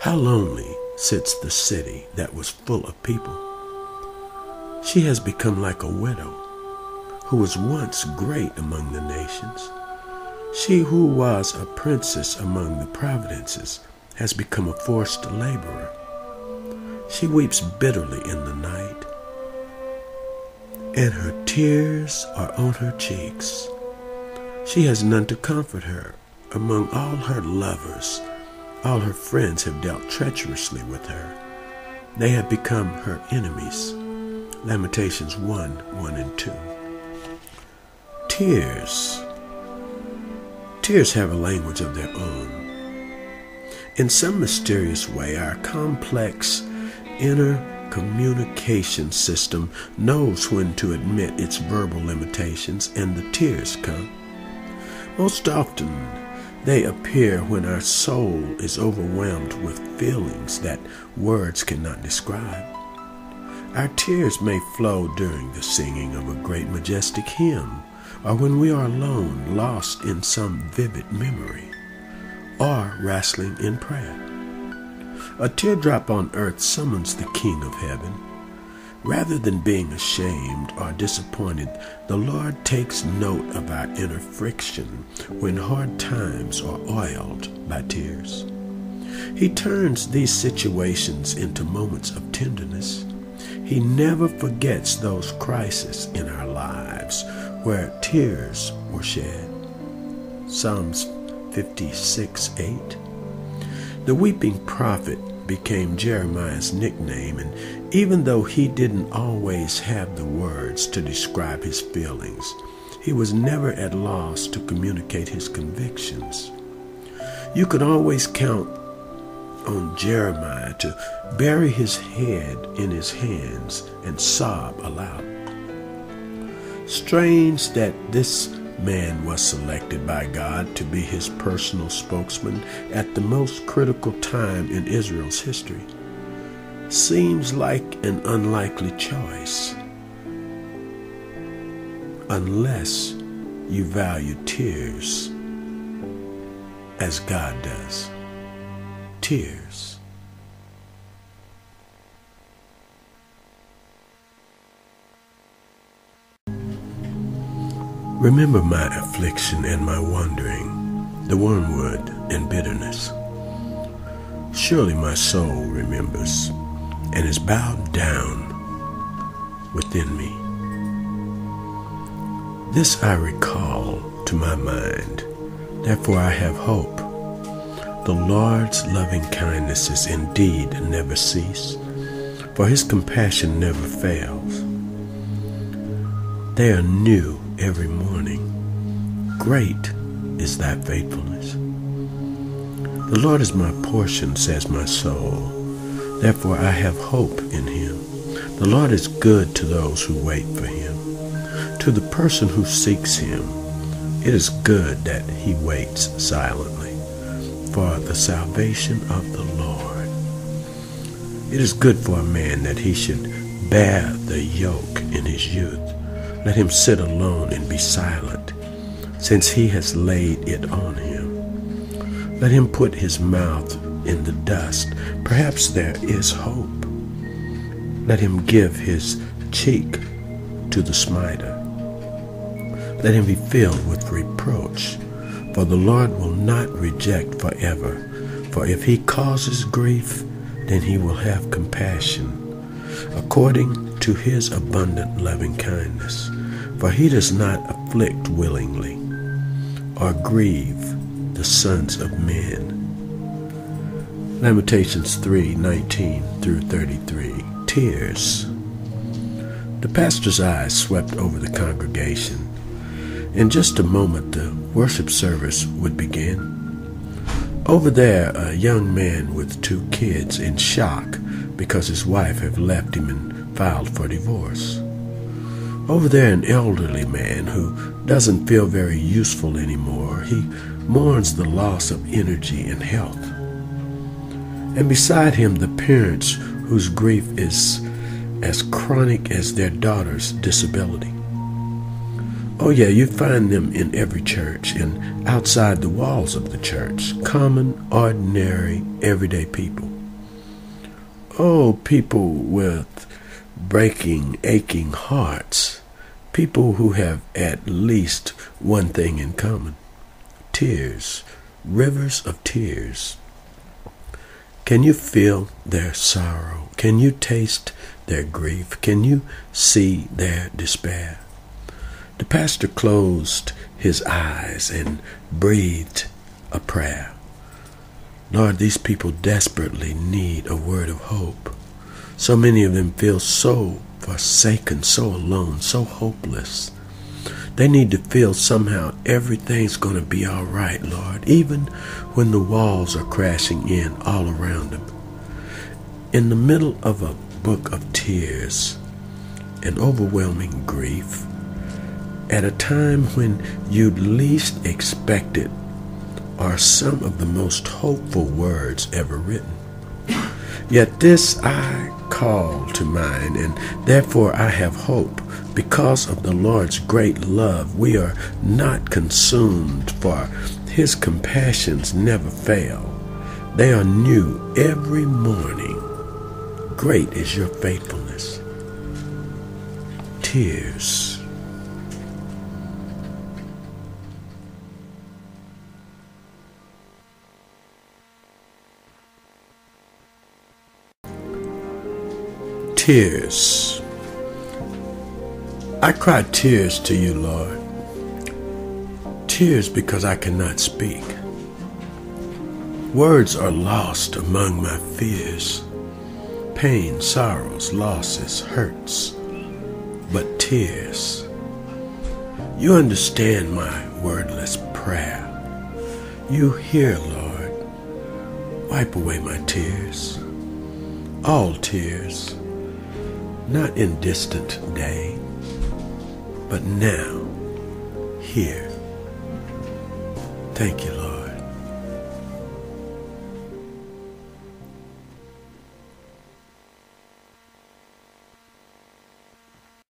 How lonely sits the city that was full of people. She has become like a widow who was once great among the nations. She who was a princess among the providences has become a forced laborer. She weeps bitterly in the night, and her tears are on her cheeks. She has none to comfort her. Among all her lovers, all her friends have dealt treacherously with her. They have become her enemies. Lamentations 1:1 and 2. Tears. Tears have a language of their own. In some mysterious way, our complex inner communication system knows when to admit its verbal limitations, and the tears come. Most often, they appear when our soul is overwhelmed with feelings that words cannot describe. Our tears may flow during the singing of a great majestic hymn, or when we are alone, lost in some vivid memory, or wrestling in prayer. A teardrop on earth summons the King of Heaven. Rather than being ashamed or disappointed, the Lord takes note of our inner friction when hard times are oiled by tears. He turns these situations into moments of tenderness. He never forgets those crises in our lives where tears were shed. Psalms 56:8. The weeping prophet became Jeremiah's nickname, and even though he didn't always have the words to describe his feelings, he was never at loss to communicate his convictions. You could always count on Jeremiah to bury his head in his hands and sob aloud. Strange that this man was selected by God to be his personal spokesman at the most critical time in Israel's history. Seems like an unlikely choice, unless you value tears as God does. Tears. Remember my affliction and my wandering, the wormwood and bitterness. Surely my soul remembers and is bowed down within me. This I recall to my mind, therefore I have hope. The Lord's loving kindnesses indeed never cease, for his compassion never fails. They are new every morning. Great is thy faithfulness. The Lord is my portion, says my soul. Therefore I have hope in him. The Lord is good to those who wait for him. To the person who seeks him, it is good that he waits silently for the salvation of the Lord. It is good for a man that he should bear the yoke in his youth. Let him sit alone and be silent, since he has laid it on him. Let him put his mouth in the dust. Perhaps there is hope. Let him give his cheek to the smiter. Let him be filled with reproach, for the Lord will not reject forever. For if he causes grief, then he will have compassion, according to his abundant loving kindness. For he does not afflict willingly, or grieve the sons of men. Lamentations 3:19 through 33. Tears. The pastor's eyes swept over the congregation. In just a moment, the worship service would begin. Over there, a young man with 2 kids in shock because his wife had left him and filed for divorce. Over there, an elderly man who doesn't feel very useful anymore. He mourns the loss of energy and health. And beside him, the parents whose grief is as chronic as their daughter's disability. Oh yeah, you find them in every church and outside the walls of the church. Common, ordinary, everyday people. Oh, people with breaking, aching hearts. People who have at least one thing in common. Tears. Rivers of tears. Can you feel their sorrow? Can you taste their grief? Can you see their despair? The pastor closed his eyes and breathed a prayer. Lord, these people desperately need a word of hope. So many of them feel so forsaken, so alone, so hopeless. They need to feel somehow everything's going to be all right, Lord, even when the walls are crashing in all around them. In the middle of a book of tears and overwhelming grief, at a time when you'd least expect it, are some of the most hopeful words ever written. Yet this I call to mind, and therefore I have hope. Because of the Lord's great love, we are not consumed, for his compassions never fail. They are new every morning. Great is your faithfulness. Tears. Tears. I cry tears to you, Lord. Tears because I cannot speak. Words are lost among my fears. Pain, sorrows, losses, hurts. But tears. You understand my wordless prayer. You hear, Lord. Wipe away my tears. All tears. Not in distant day, but now, here. Thank you, Lord.